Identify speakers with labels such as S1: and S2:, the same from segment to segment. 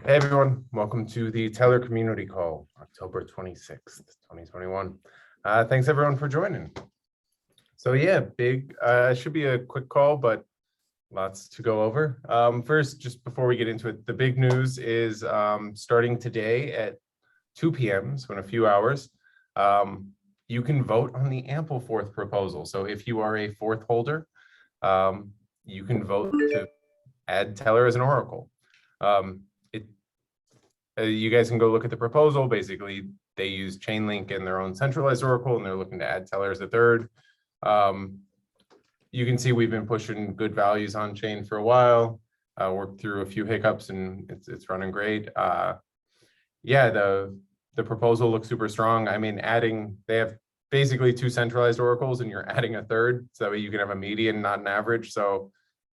S1: Hey everyone, welcome to the Tellor Community Call, October 26th, 2021. Thanks everyone for joining. So yeah, should be a quick call, but lots to go over. First, just before we get into it, the big news is starting today at 2 p.m., so in a few hours, you can vote on the ample fourth proposal. So if you are a fourth holder, you can vote to add Tellor as an oracle. You guys can go look at the proposal. Basically, they use Chainlink in their own centralized oracle, and they're looking to add Tellor as a third. You can see we've been pushing good values on chain for a while. Worked through a few hiccups, and it's running great. Yeah, the proposal looks super strong. I mean, they have basically two centralized oracles, and you're adding a third, so you can have a median, not an average. So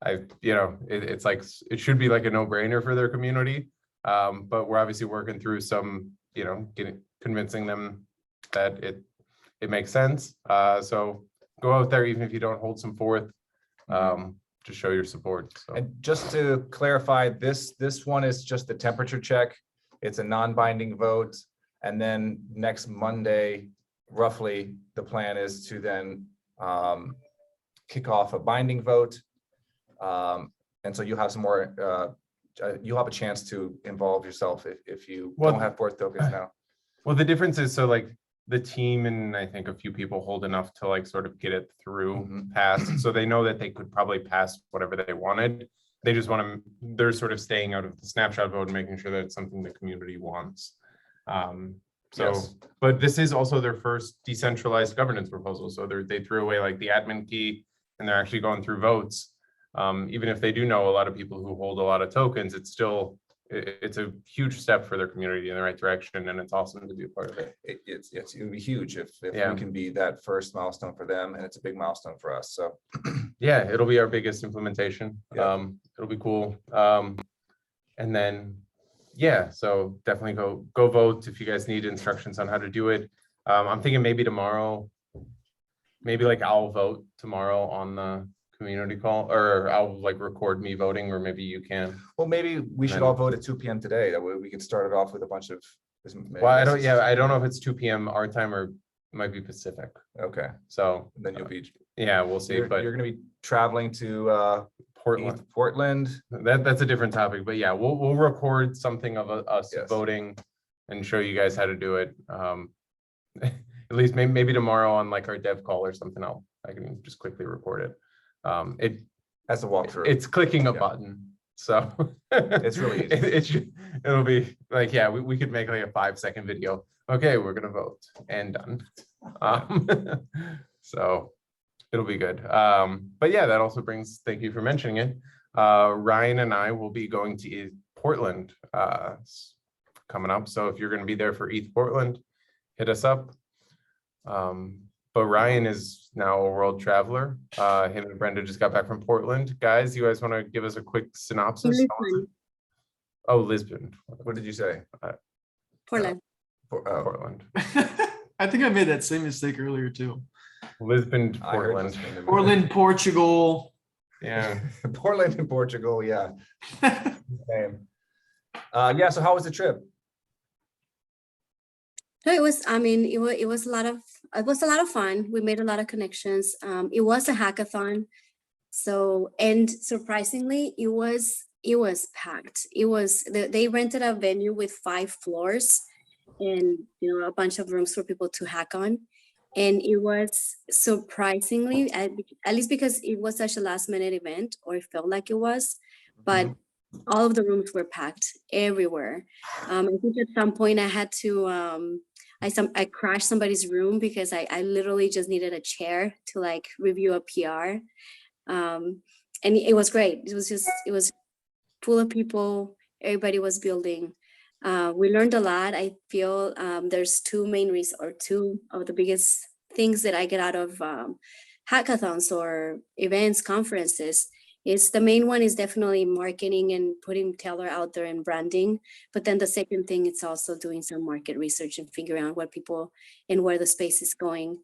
S1: it's like it should be like a no-brainer for their community. But we're obviously working through some, convincing them that it makes sense. So go out there, even if you don't hold some fourth, to show your support. So.
S2: And just to clarify, this one is just the temperature check. It's a non-binding vote. And then next Monday, roughly, the plan is to then kick off a binding vote. And so you'll have some more you'll have a chance to involve yourself if you don't have fourth tokens now.
S1: Well, the difference is, so like the team and I think a few people hold enough to like sort of get it through past, so they know that they could probably pass whatever they wanted. They just they're sort of staying out of the snapshot vote and making sure that it's something the community wants. Yes. But this is also their first decentralized governance proposal. So they threw away like the admin key and they're actually going through votes. Even if they do know a lot of people who hold a lot of tokens, it's a huge step for their community in the right direction, and it's awesome to be a part of it.
S2: It's going to be huge if we can be that first milestone for them, and it's a big milestone for us. So
S1: yeah, it'll be our biggest implementation. It'll be cool. And then so definitely go vote if you guys need instructions on how to do it. I'm thinking maybe tomorrow, like I'll vote tomorrow on the community call, or I'll like record me voting, or maybe you can.
S2: Well, maybe we should all vote at 2 p.m. today. That way we can start it off with a bunch of.
S1: Well, I don't know if it's 2 p.m. our time or it might be Pacific.
S2: Okay.
S1: So
S2: then you'll be.
S1: Yeah, we'll see.
S2: But you're going to be traveling to Portland.
S1: That's a different topic, but yeah, we'll record something of us voting and show you guys how to do it. At least maybe tomorrow on like our dev call or something. I can just quickly record it.
S2: As a walkthrough,
S1: it's clicking a button, so
S2: it's really easy.
S1: It'll be like, we could make like a 5-second video. Okay, we're gonna vote and done. So it'll be good. But yeah, that also brings, thank you for mentioning it, Ryan and I will be going to Portland coming up. So if you're going to be there for EthPortland, hit us up. But Ryan is now a world traveler. Him and Brenda just got back from Portland. Guys, you guys want to give us a quick synopsis?
S3: Lisbon.
S1: Oh, Lisbon.
S2: What did you say?
S3: Portland.
S1: Portland.
S4: I think I made that same mistake earlier too.
S1: Lisbon, Portland.
S4: Portland, Portugal.
S1: Yeah.
S2: Portland and Portugal, yeah. Same. So how was the trip?
S3: No, it was a lot of fun. We made a lot of connections. It was a hackathon. So, and surprisingly, it was packed. They rented a venue with 5 floors and a bunch of rooms for people to hack on. And it was surprisingly, at least because it was such a last minute event, or it felt like it was, but all of the rooms were packed everywhere. I think at some point I had to, I crashed somebody's room because I literally just needed a chair to like review a PR. And it was great. It was full of people. Everybody was building. We learned a lot. I feel there's two of the biggest things that I get out of hackathons or events, conferences. The main one is definitely marketing and putting Tellor out there and branding. But then the second thing, it's also doing some market research and figuring out what people and where the space is going.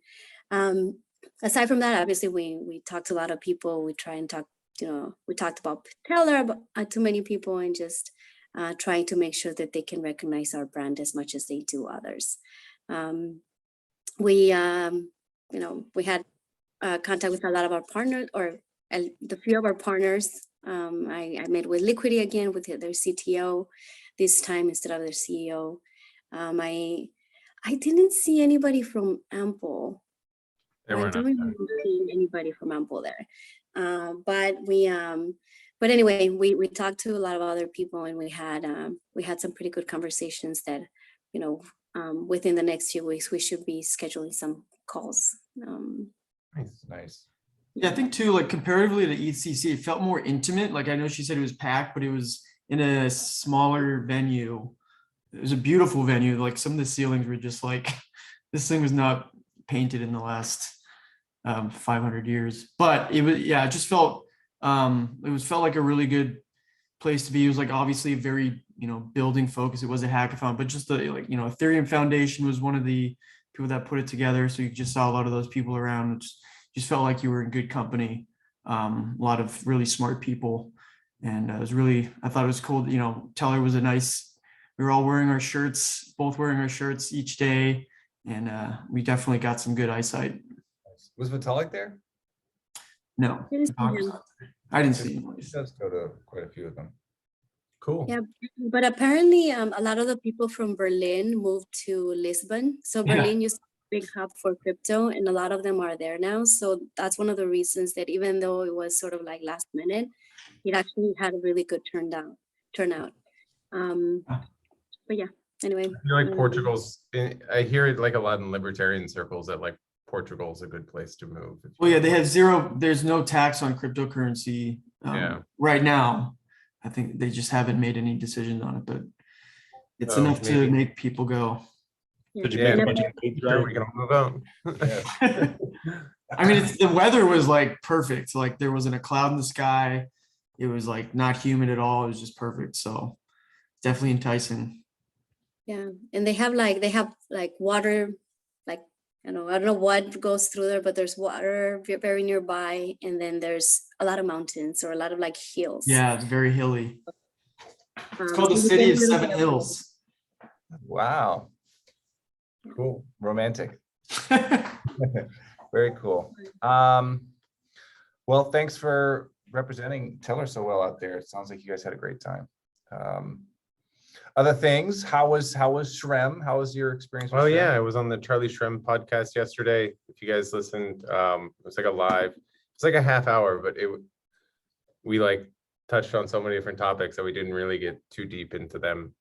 S3: Aside from that, obviously, we talked to a lot of people. We try and talk, we talked about Tellor to many people and just trying to make sure that they can recognize our brand as much as they do others. We had contact with a lot of our partners, or the few of our partners. I met with Liquidity again, with their CTO this time instead of their CEO. I didn't see anybody from Ample.
S1: They
S3: I
S1: weren't
S3: don't
S1: up there.
S3: remember seeing anybody from Ample there. But anyway, we talked to a lot of other people, and we had some pretty good conversations that, within the next few weeks, we should be scheduling some calls.
S2: Nice.
S4: Yeah, I think too, like comparatively to ECC, it felt more intimate. Like I know she said it was packed, but it was in a smaller venue. It was a beautiful venue. Like some of the ceilings were just like, this thing was not painted in the last 500 years. But it was, yeah, it just felt, felt like a really good place to be. It was like obviously a very, building focus. It was a hackathon, but just the Ethereum Foundation was one of the people that put it together. So you just saw a lot of those people around. Which just felt like you were in good company. A lot of really smart people. And I thought it was cool. Teller was we were all wearing our shirts, both wearing our shirts each day. And we definitely got some good eyesight.
S2: Was Vitalik there?
S4: No,
S3: Didn't see him.
S4: I didn't see him.
S2: He does go to quite a few of them.
S1: Cool.
S3: Yeah, but apparently a lot of the people from Berlin moved to Lisbon. So
S4: Yeah.
S3: Berlin used to be a big hub for crypto, and a lot of them are there now. So that's one of the reasons that even though it was sort of like last minute, it actually had a really good turnout. But yeah, anyway.
S1: I feel like Portugal's, I hear it like a lot in libertarian circles that like Portugal's a good place to move.
S4: Well, yeah, they have there's no tax on cryptocurrency right now. I think they just haven't made any decisions on it, but it's enough to
S1: maybe.
S4: make people go.
S3: Yeah.
S1: So
S2: Yeah,
S1: Japan,
S2: but
S1: we can move on.
S4: I mean, the weather was like perfect. Like there wasn't a cloud in the sky. It was like not humid at all. It was just perfect. So definitely enticing.
S3: Yeah, and they have like water, like I don't know what goes through there, but there's water very nearby, and then there's a lot of mountains or a lot of like hills.
S4: Yeah, it's very hilly. It's called the
S3: so you
S4: City
S3: get
S4: of
S3: a little
S4: Seven
S3: bit of
S4: Hills.
S2: Wow.
S1: Cool.
S2: Romantic. Very cool. Well, thanks for representing Teller so well out there. It sounds like you guys had a great time. Other things, how was Shrem? How was your experience with
S1: Oh
S2: Shrem?
S1: yeah, I was on the Charlie Shrem podcast yesterday. If you guys listened, it was like a live. It's like a half hour, but we like touched on so many different topics that we didn't really get too deep into them.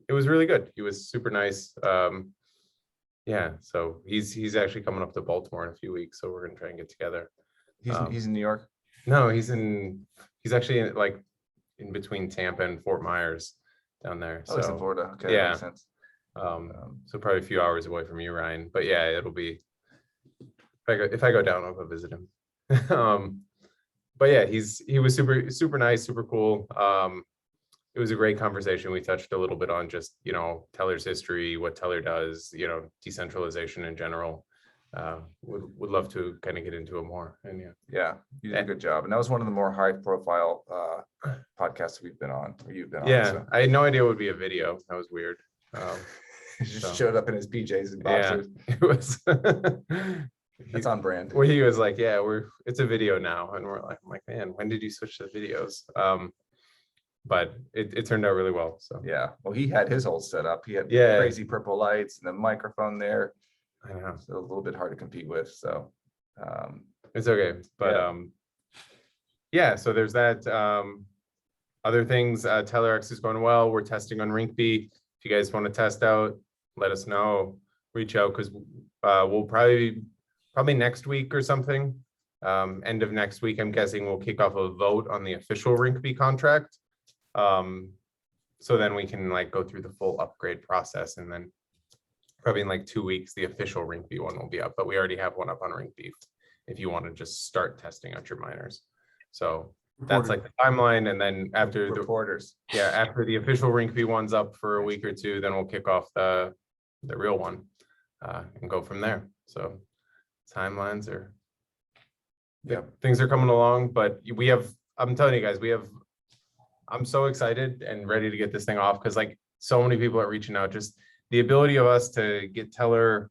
S1: It was really good. He was super nice. Yeah, so he's actually coming up to Baltimore in a few weeks, so we're gonna try and get together.
S2: He's in New York.
S1: No, he's actually in between Tampa and Fort Myers down there.
S2: Oh, he's in
S1: So
S2: Florida. Okay,
S1: yeah.
S2: that makes sense.
S1: So probably a few hours away from you, Ryan. But yeah, it'll be if I go down, I'll go visit him. But yeah, he was super nice, super cool. It was a great conversation. We touched a little bit on just, Teller's history, what Teller does, decentralization in general. Would love to kind of get into it more. And
S2: Yeah, you did a good job. And that was one of the more high profile podcasts we've been on, or you've been on.
S1: yeah,
S2: So.
S1: I had no idea it would be a video. That was weird.
S2: He just
S1: So.
S2: showed up in his PJs and
S1: Yeah,
S2: boxers.
S1: it was.
S2: It's on brand.
S1: Well, he was like, yeah, it's a video now. And I'm like, man, when did you switch to videos? But it turned out really well. So
S2: Yeah. Well, he had his whole setup. He had
S1: Yeah.
S2: crazy purple lights and the microphone there.
S1: I know.
S2: So a little bit hard to compete with. So
S1: It's okay. But yeah, so there's that. Other things, TellorX is going well. We're testing on Rinkeby. If you guys want to test out, let us know. Reach out because we'll probably next week or something. End of next week, I'm guessing we'll kick off a vote on the official Rinkeby contract. So then we can like go through the full upgrade process, and then probably in like 2 weeks, the official Rinkeby one will be up. But we already have one up on Rinkeby if you want to just start testing out your miners. So that's like the timeline. And then after after the official Rinkeby one's up for a week or two, then we'll kick off the real one and go from there. So timelines are, things are coming along, but I'm telling you guys, we have I'm so excited and ready to get this thing off because like so many people are reaching out. Just the ability of us to get Tellor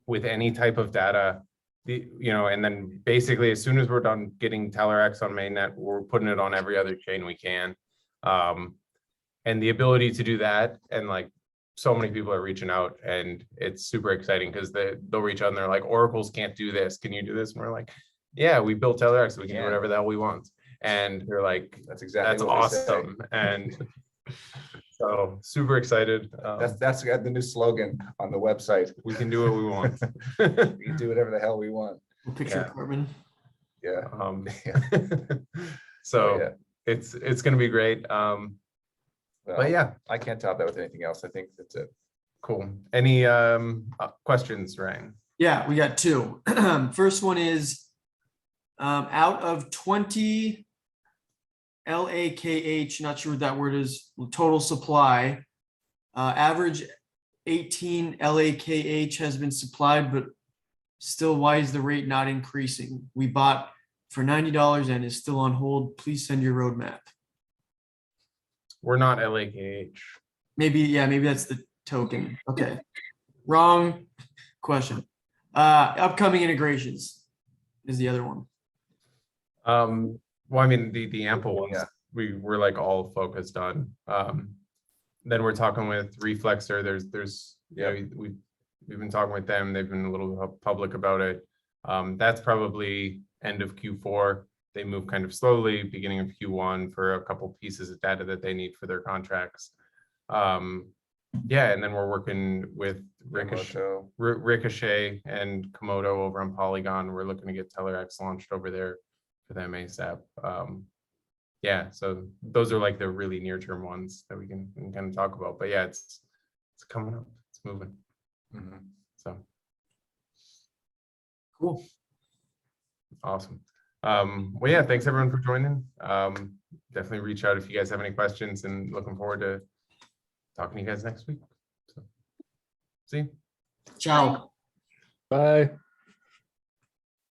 S1: with any type of data, and then basically as soon as we're done getting TellorX on mainnet, we're putting it on every other chain we can. And the ability to do that, and like so many people are reaching out, and it's super exciting because they'll reach out and they're like, Oracles can't do this. Can you do this? And we're like, yeah, we built TellorX, so we can do whatever the hell we want. And they're like,
S2: That's exactly
S1: that's
S2: what we say.
S1: awesome. And so super excited.
S2: That's the new slogan on the website.
S1: We can do what we want.
S2: We can do whatever the hell we want.
S4: We'll picture Cartman.
S2: Yeah.
S1: So
S2: Yeah.
S1: it's gonna be great.
S2: Well,
S1: But yeah,
S2: I can't top that with anything else. I think that's it.
S1: cool. Any questions, Ryan?
S4: Yeah, we got two. First one is out of 20 LAKH, not sure what that word is, total supply, average 18 LAKH has been supplied, but still, why is the rate not increasing? We bought for $90 and is still on hold. Please send your roadmap.
S1: We're not LAKH.
S4: Maybe that's the token. Okay. Wrong question. Upcoming integrations is the other one.
S1: Well, I mean, the ample ones,
S2: Yeah.
S1: we're like all focused on. Then we're talking with Reflexer. There's we've been talking with them. They've been a little public about it. That's probably end of Q4. They move kind of slowly, beginning of Q1 for a couple pieces of data that they need for their contracts. Yeah, and then we're working with Ricochet and Komodo over on Polygon. We're looking to get TellorX launched over there for them ASAP. Yeah, so those are like the really near-term ones that we can kind of talk about. But yeah, it's coming up. It's moving. So
S4: Cool.
S1: awesome. Well, yeah, thanks everyone for joining. Definitely reach out if you guys have any questions, and looking forward to talking to you guys next week. So, see you.
S4: Ciao.
S5: Bye.